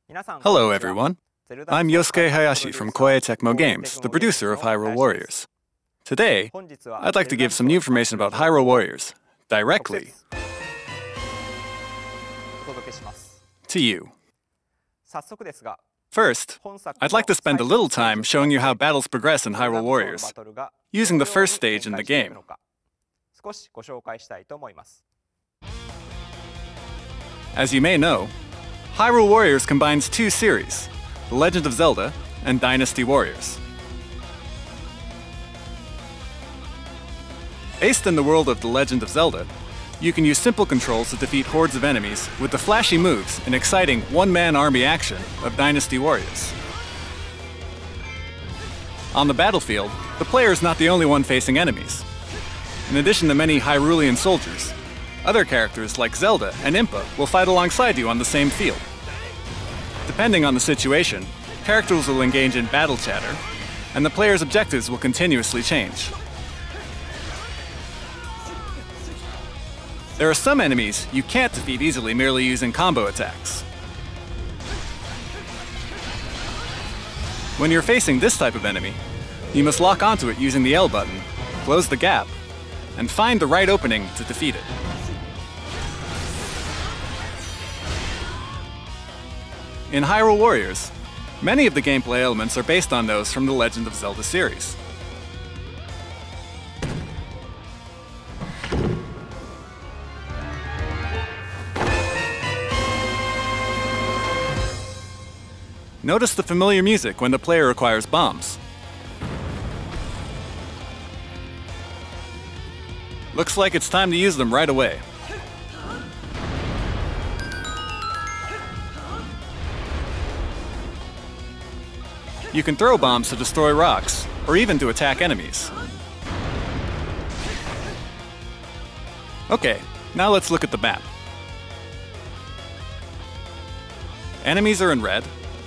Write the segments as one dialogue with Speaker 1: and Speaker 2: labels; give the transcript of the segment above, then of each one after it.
Speaker 1: Hello everyone, I'm Yosuke Hayashi from Koei Tecmo Games, the producer of Hyrule Warriors. Today, I'd like to give some new information about Hyrule Warriors, directly to you. First, I'd like to spend a little time showing you how battles progress in Hyrule Warriors, using the first stage in the game. As you may know, Hyrule Warriors combines two series, The Legend of Zelda and Dynasty Warriors. Based in the world of The Legend of Zelda, you can use simple controls to defeat hordes of enemies with the flashy moves and exciting one-man army action of Dynasty Warriors. On the battlefield, the player is not the only one facing enemies. In addition to many Hyrulean soldiers, other characters like Zelda and Impa will fight alongside you on the same field. Depending on the situation, characters will engage in battle chatter, and the player's objectives will continuously change. There are some enemies you can't defeat easily merely using combo attacks. When you're facing this type of enemy, you must lock onto it using the L button, close the gap, and find the right opening to defeat it. In Hyrule Warriors, many of the gameplay elements are based on those from the Legend of Zelda series. Notice the familiar music when the player acquires bombs. Looks like it's time to use them right away. You can throw bombs to destroy rocks, or even to attack enemies. Okay, now let's look at the map. Enemies are in red,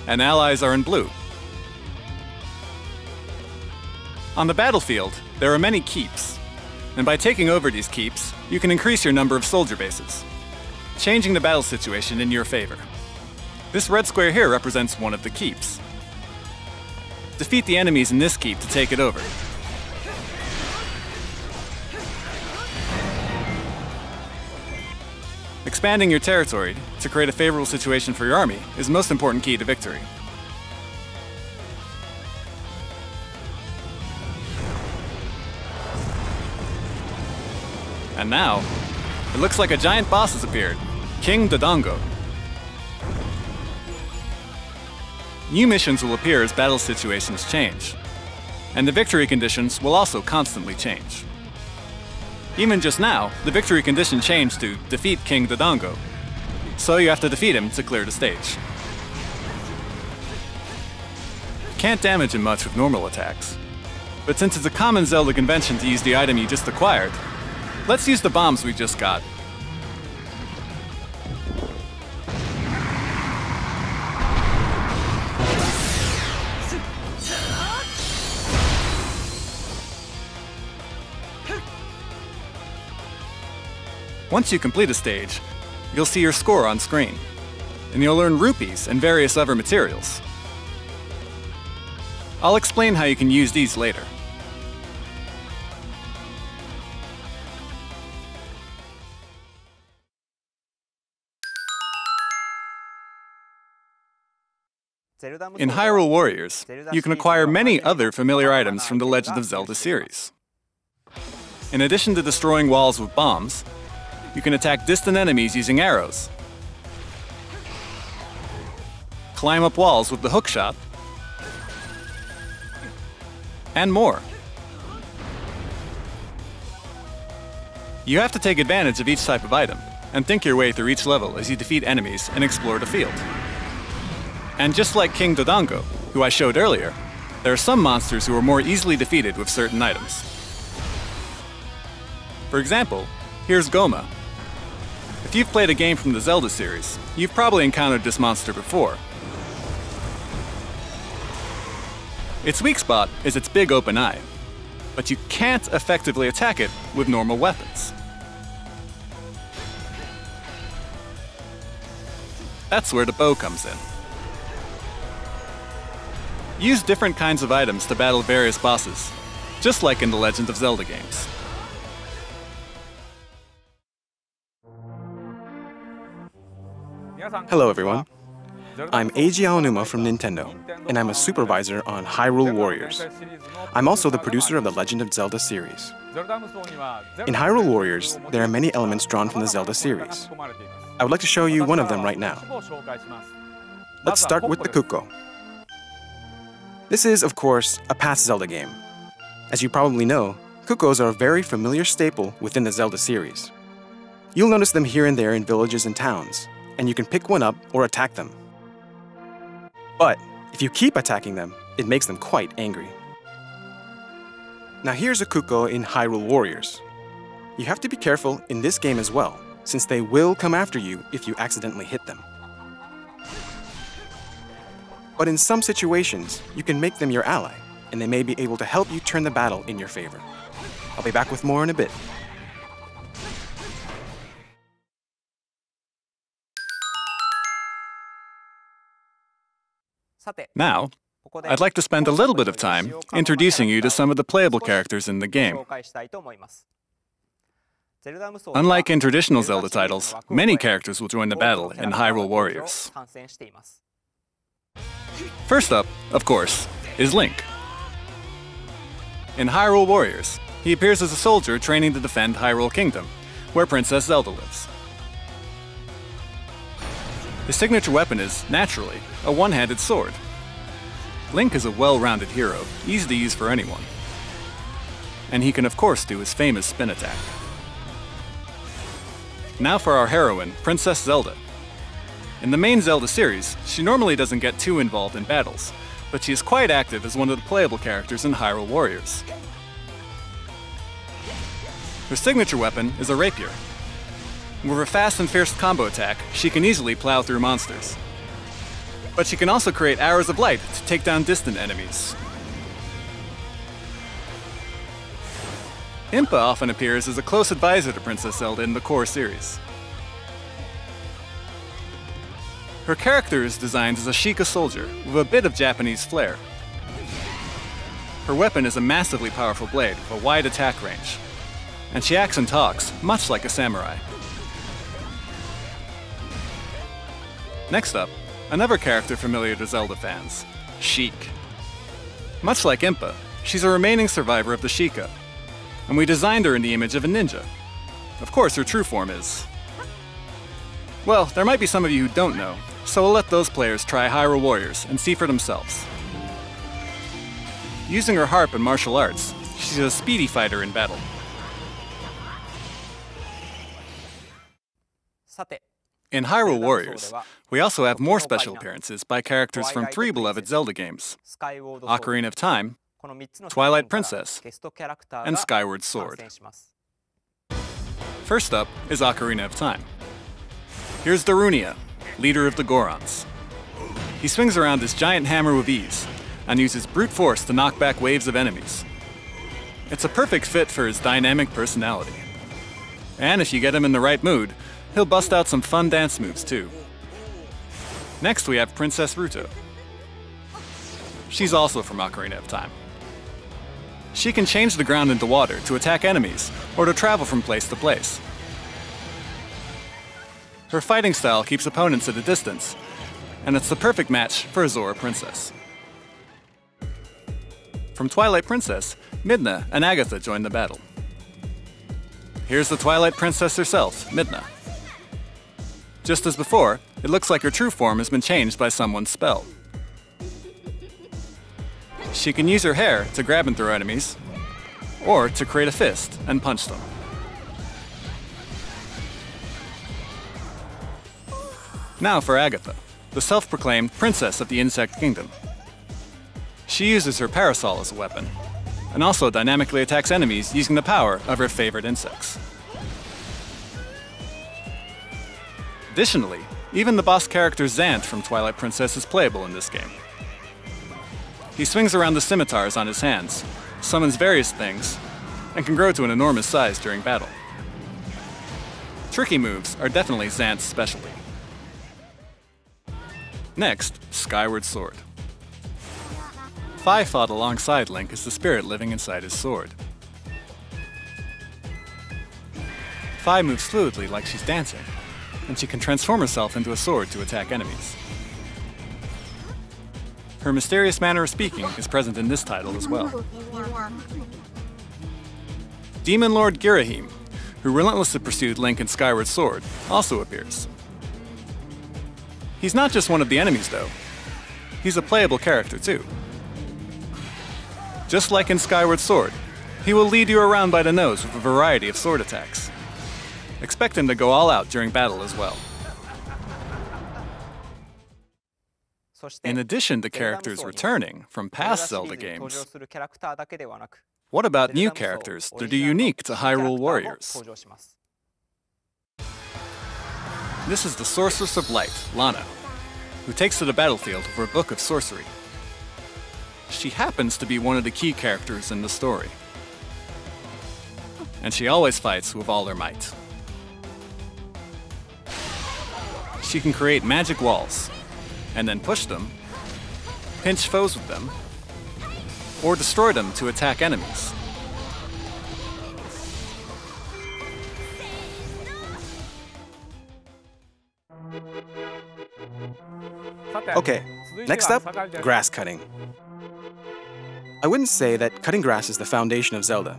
Speaker 1: and allies are in blue. On the battlefield, there are many keeps, and by taking over these keeps, you can increase your number of soldier bases, changing the battle situation in your favor. This red square here represents one of the keeps. Defeat the enemies in this keep to take it over. Expanding your territory to create a favorable situation for your army is the most important key to victory. And now, it looks like a giant boss has appeared, King Dodongo. New missions will appear as battle situations change, and the victory conditions will also constantly change. Even just now, the victory condition changed to defeat King Dodongo, so you have to defeat him to clear the stage. Can't damage him much with normal attacks, but since it's a common Zelda convention to use the item you just acquired, let's use the bombs we just got. Once you complete a stage, you'll see your score on screen, and you'll earn rupees and various other materials. I'll explain how you can use these later. In Hyrule Warriors, you can acquire many other familiar items from the Legend of Zelda series. In addition to destroying walls with bombs, you can attack distant enemies using arrows, climb up walls with the hookshot, and more. You have to take advantage of each type of item, and think your way through each level as you defeat enemies and explore the field. And just like King Dodongo, who I showed earlier, there are some monsters who are more easily defeated with certain items. For example, here's Goma. If you've played a game from the Zelda series, you've probably encountered this monster before. Its weak spot is its big open eye, but you can't effectively attack it with normal weapons. That's where the bow comes in. Use different kinds of items to battle various bosses, just like in the Legend of Zelda games.
Speaker 2: Hello everyone, I'm Eiji Aonuma from Nintendo, and I'm a supervisor on Hyrule Warriors. I'm also the producer of the Legend of Zelda series. In Hyrule Warriors, there are many elements drawn from the Zelda series. I would like to show you one of them right now. Let's start with the Kuko. This is, of course, a past Zelda game. As you probably know, Kukos are a very familiar staple within the Zelda series. You'll notice them here and there in villages and towns, and you can pick one up or attack them. But if you keep attacking them, it makes them quite angry. Now here's a Kuko in Hyrule Warriors. You have to be careful in this game as well, since they will come after you if you accidentally hit them. But in some situations, you can make them your ally, and they may be able to help you turn the battle in your favor. I'll be back with more in a bit.
Speaker 1: Now, I'd like to spend a little bit of time introducing you to some of the playable characters in the game. Unlike in traditional Zelda titles, many characters will join the battle in Hyrule Warriors. First up, of course, is Link. In Hyrule Warriors, he appears as a soldier training to defend Hyrule Kingdom, where Princess Zelda lives. His signature weapon is, naturally, a one-handed sword. Link is a well-rounded hero, easy to use for anyone. And he can of course do his famous spin attack. Now for our heroine, Princess Zelda. In the main Zelda series, she normally doesn't get too involved in battles, but she is quite active as one of the playable characters in Hyrule Warriors. Her signature weapon is a rapier. With her fast and fierce combo attack, she can easily plow through monsters. But she can also create arrows of light to take down distant enemies. Impa often appears as a close advisor to Princess Zelda in the core series. Her character is designed as a Sheikah soldier with a bit of Japanese flair. Her weapon is a massively powerful blade with a wide attack range, and she acts and talks much like a samurai. Next up, another character familiar to Zelda fans, Sheik. Much like Impa, she's a remaining survivor of the Sheikah, and we designed her in the image of a ninja. Of course, her true form is... Well, there might be some of you who don't know, so we'll let those players try Hyrule Warriors and see for themselves. Using her harp and martial arts, she's a speedy fighter in battle. In Hyrule Warriors, we also have more special appearances by characters from 3 beloved Zelda games: Ocarina of Time, Twilight Princess, and Skyward Sword. First up is Ocarina of Time. Here's Darunia, leader of the Gorons. He swings around this giant hammer with ease, and uses brute force to knock back waves of enemies. It's a perfect fit for his dynamic personality. And if you get him in the right mood, he'll bust out some fun dance moves too. Next we have Princess Ruto. She's also from Ocarina of Time. She can change the ground into water to attack enemies, or to travel from place to place. Her fighting style keeps opponents at a distance, and it's the perfect match for a Zora Princess. From Twilight Princess, Midna and Agatha join the battle. Here's the Twilight Princess herself, Midna. Just as before, it looks like her true form has been changed by someone's spell. She can use her hair to grab and throw enemies, or to create a fist and punch them. Now for Agatha, the self-proclaimed princess of the Insect Kingdom. She uses her parasol as a weapon, and also dynamically attacks enemies using the power of her favorite insects. Additionally, even the boss character Zant from Twilight Princess is playable in this game. He swings around the scimitars on his hands, summons various things, and can grow to an enormous size during battle. Tricky moves are definitely Zant's specialty. Next, Skyward Sword. Fi fought alongside Link as the spirit living inside his sword. Fi moves fluidly like she's dancing, and she can transform herself into a sword to attack enemies. Her mysterious manner of speaking is present in this title as well. Demon Lord Girahim, who relentlessly pursued Link in Skyward Sword, also appears. He's not just one of the enemies though, he's a playable character too. Just like in Skyward Sword, he will lead you around by the nose with a variety of sword attacks. Expect him to go all out during battle as well. In addition to characters returning from past Zelda games, what about new characters that are unique to Hyrule Warriors? This is the Sorceress of Light, Lana, who takes to the battlefield for a book of sorcery. She happens to be one of the key characters in the story, and she always fights with all her might. She can create magic walls, and then push them, pinch foes with them, or destroy them to attack enemies.
Speaker 2: Okay, next up, grass cutting. I wouldn't say that cutting grass is the foundation of Zelda,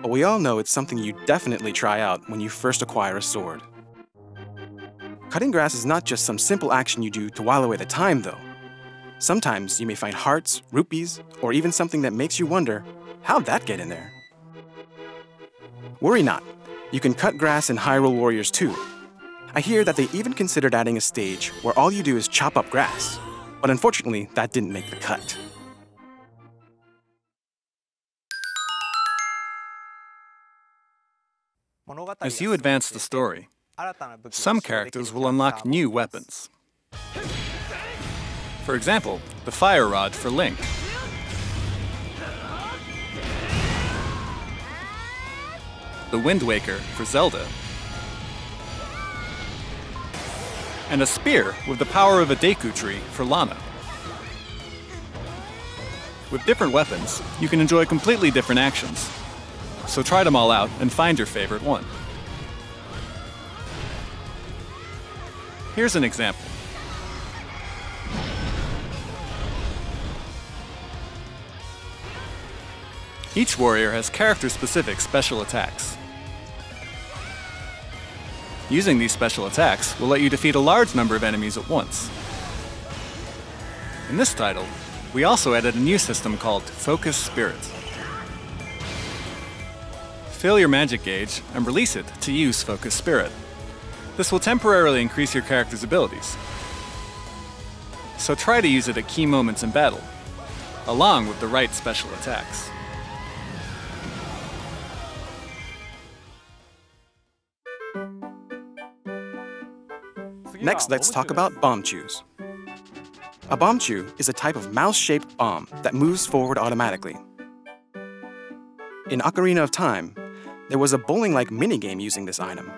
Speaker 2: but we all know it's something you definitely try out when you first acquire a sword. Cutting grass is not just some simple action you do to while away the time, though. Sometimes you may find hearts, rupees, or even something that makes you wonder, how'd that get in there? Worry not, you can cut grass in Hyrule Warriors too. I hear that they even considered adding a stage where all you do is chop up grass, but unfortunately that didn't make the cut.
Speaker 1: As you advance the story, some characters will unlock new weapons. For example, the Fire Rod for Link. The Wind Waker for Zelda. And a spear with the power of a Deku Tree for Lana. With different weapons, you can enjoy completely different actions. So try them all out and find your favorite one. Here's an example. Each warrior has character-specific special attacks. Using these special attacks will let you defeat a large number of enemies at once. In this title, we also added a new system called Focus Spirit. Fill your magic gauge and release it to use Focus Spirit. This will temporarily increase your character's abilities. So try to use it at key moments in battle, along with the right special attacks.
Speaker 2: Next, let's talk about bomb chews. A bomb chew is a type of mouse-shaped bomb that moves forward automatically. In Ocarina of Time, there was a bowling-like minigame using this item.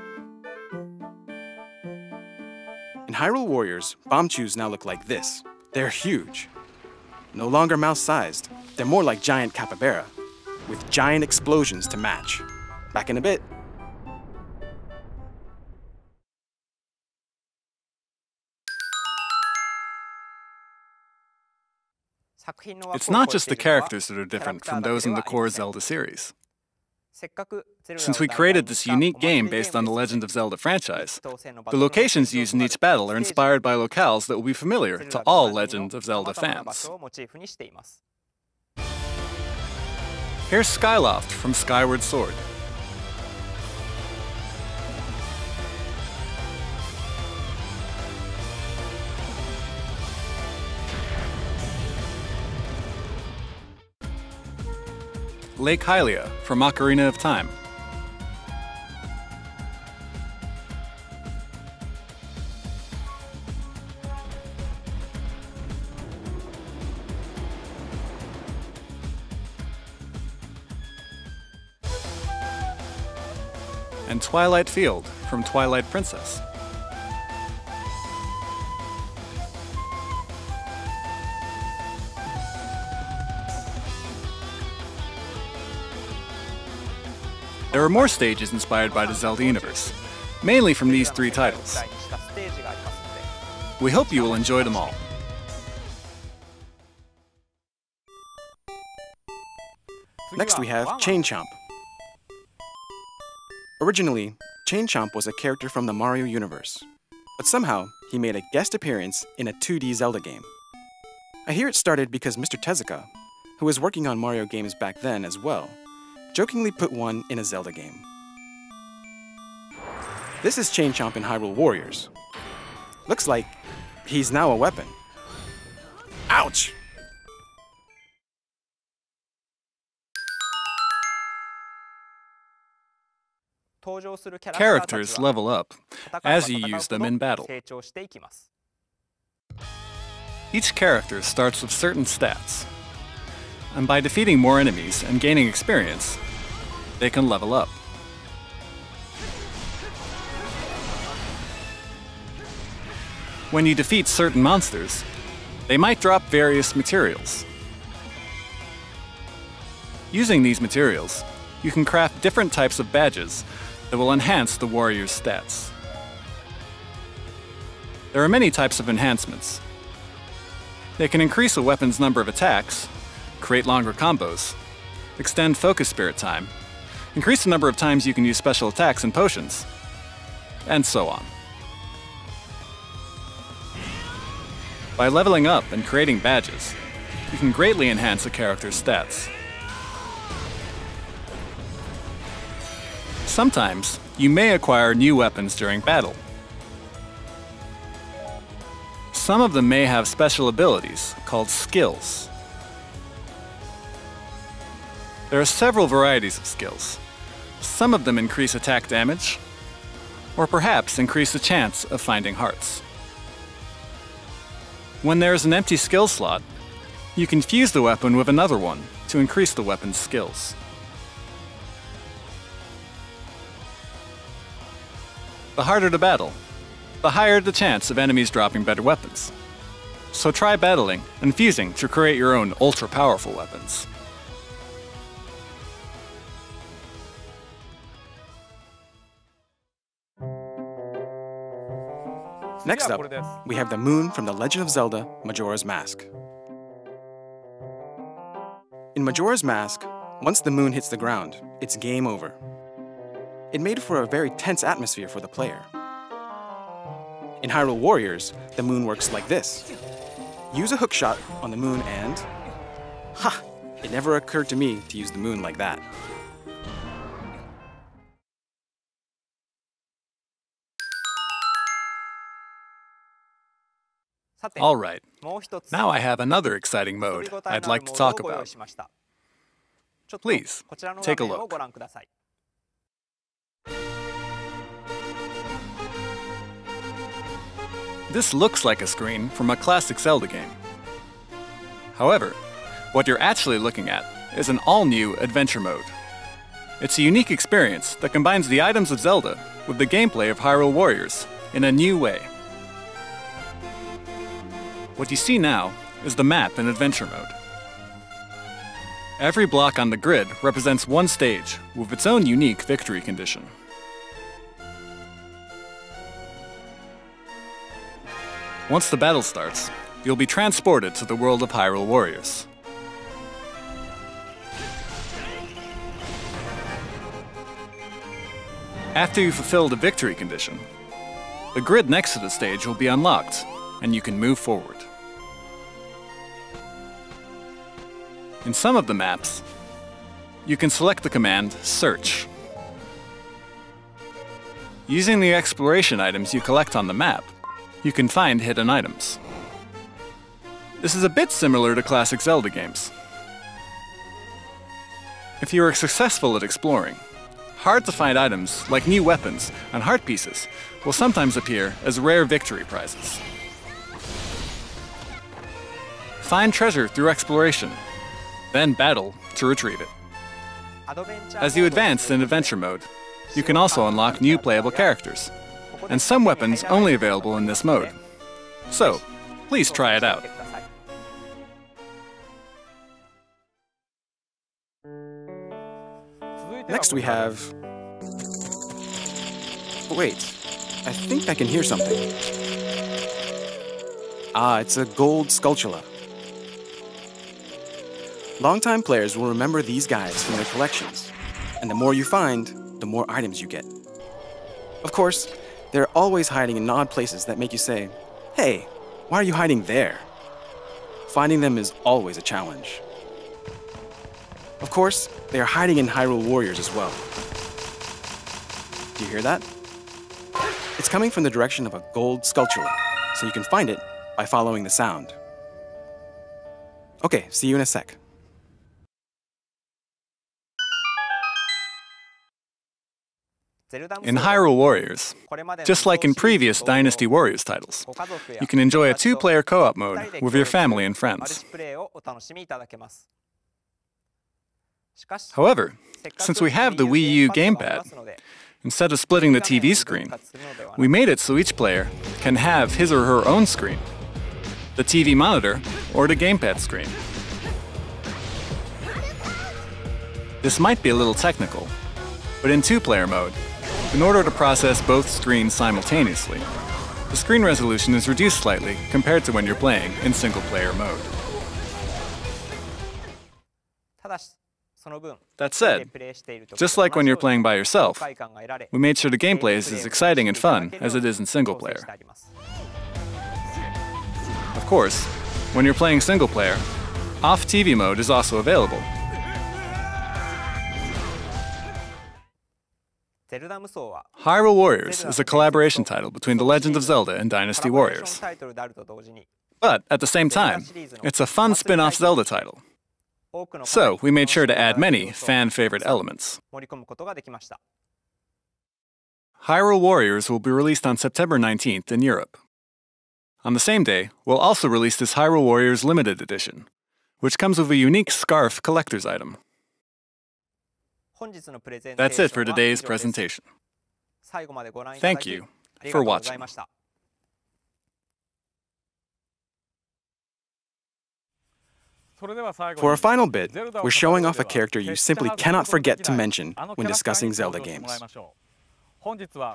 Speaker 2: In Hyrule Warriors, bomb chews now look like this. They're huge. No longer mouse-sized, they're more like giant capybara, with giant explosions to match. Back in a bit.
Speaker 1: It's not just the characters that are different from those in the core Zelda series. Since we created this unique game based on the Legend of Zelda franchise, the locations used in each battle are inspired by locales that will be familiar to all Legend of Zelda fans. Here's Skyloft from Skyward Sword. Lake Hylia from Ocarina of Time. And Twilight Field from Twilight Princess. There are more stages inspired by the Zelda universe, mainly from these 3 titles. We hope you will enjoy them all.
Speaker 2: Next we have Chain Chomp. Originally, Chain Chomp was a character from the Mario universe, but somehow he made a guest appearance in a 2D Zelda game. I hear it started because Mr. Tezuka, who was working on Mario games back then as well, jokingly put one in a Zelda game. This is Chain Chomp in Hyrule Warriors. Looks like he's now a weapon. Ouch!
Speaker 1: Characters level up as you use them in battle. Each character starts with certain stats, and by defeating more enemies and gaining experience, they can level up. When you defeat certain monsters, they might drop various materials. Using these materials, you can craft different types of badges that will enhance the warrior's stats. There are many types of enhancements. They can increase a weapon's number of attacks, create longer combos, extend focus spirit time, increase the number of times you can use special attacks and potions, and so on. By leveling up and creating badges, you can greatly enhance a character's stats. Sometimes, you may acquire new weapons during battle. Some of them may have special abilities called skills. There are several varieties of skills. Some of them increase attack damage, or perhaps increase the chance of finding hearts. When there is an empty skill slot, you can fuse the weapon with another one to increase the weapon's skills. The harder the battle, the higher the chance of enemies dropping better weapons. So try battling and fusing to create your own ultra-powerful weapons.
Speaker 2: Next up, we have the moon from The Legend of Zelda: Majora's Mask. In Majora's Mask, once the moon hits the ground, it's game over. It made for a very tense atmosphere for the player. In Hyrule Warriors, the moon works like this. Use a hookshot on the moon and... Ha! It never occurred to me to use the moon like that.
Speaker 1: Alright, now I have another exciting mode I'd like to talk about. Please, take a look. This looks like a screen from a classic Zelda game. However, what you're actually looking at is an all-new adventure mode. It's a unique experience that combines the items of Zelda with the gameplay of Hyrule Warriors in a new way. What you see now is the map in adventure mode. Every block on the grid represents one stage with its own unique victory condition. Once the battle starts, you'll be transported to the world of Hyrule Warriors. After you fulfill the victory condition, the grid next to the stage will be unlocked, and you can move forward. In some of the maps, you can select the command Search. Using the exploration items you collect on the map, you can find hidden items. This is a bit similar to classic Zelda games. If you are successful at exploring, hard-to-find items like new weapons and heart pieces will sometimes appear as rare victory prizes. Find treasure through exploration, then battle to retrieve it. As you advance in adventure mode, you can also unlock new playable characters, and some weapons only available in this mode. So, please try it out.
Speaker 2: Next we have Wait, I think I can hear something. Ah, it's a gold sculptula. Longtime players will remember these guys from their collections, and the more you find, the more items you get. Of course, they're always hiding in odd places that make you say, "Hey, why are you hiding there?" Finding them is always a challenge. Of course, they are hiding in Hyrule Warriors as well. Do you hear that? It's coming from the direction of a gold sculptula, so you can find it by following the sound. Okay, see you in a sec.
Speaker 1: In Hyrule Warriors, just like in previous Dynasty Warriors titles, you can enjoy a two-player co-op mode with your family and friends. However, since we have the Wii U gamepad, instead of splitting the TV screen, we made it so each player can have his or her own screen, the TV monitor or the gamepad screen. This might be a little technical, but in two-player mode, in order to process both screens simultaneously, the screen resolution is reduced slightly compared to when you're playing in single-player mode. That said, just like when you're playing by yourself, we made sure the gameplay is as exciting and fun as it is in single-player. Of course, when you're playing single-player, off-TV mode is also available. Hyrule Warriors is a collaboration title between The Legend of Zelda and Dynasty Warriors. But at the same time, it's a fun spin-off Zelda title. So we made sure to add many fan-favorite elements. Hyrule Warriors will be released on September 19th in Europe. On the same day, we'll also release this Hyrule Warriors Limited Edition, which comes with a unique scarf collector's item. That's it for today's presentation. Thank you for watching.
Speaker 2: For our final bit, we're showing off a character you simply cannot forget to mention when discussing Zelda games.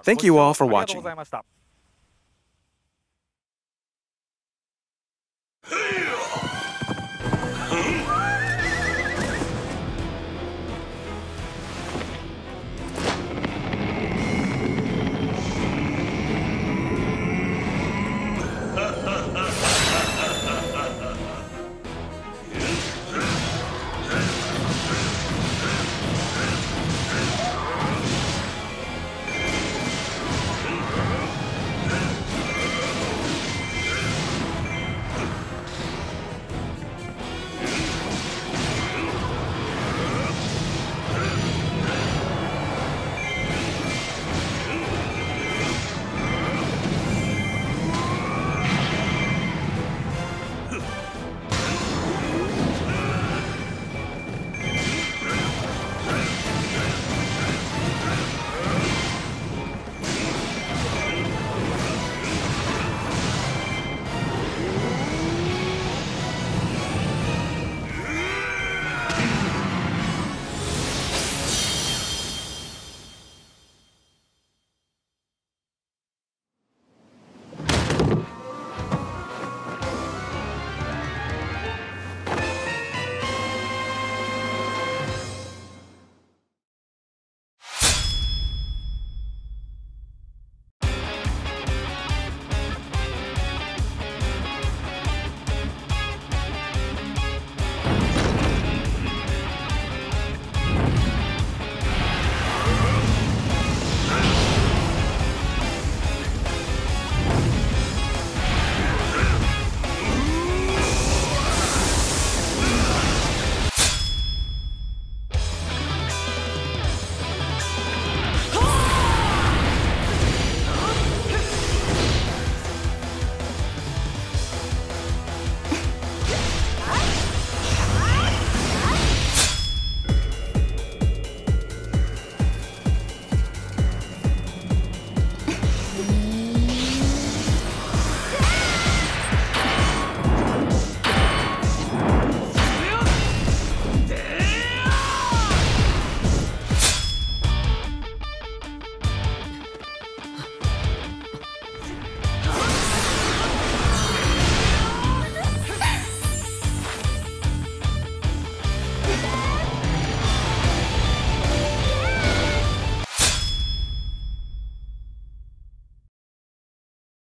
Speaker 2: Thank you all for watching.
Speaker 3: Hey!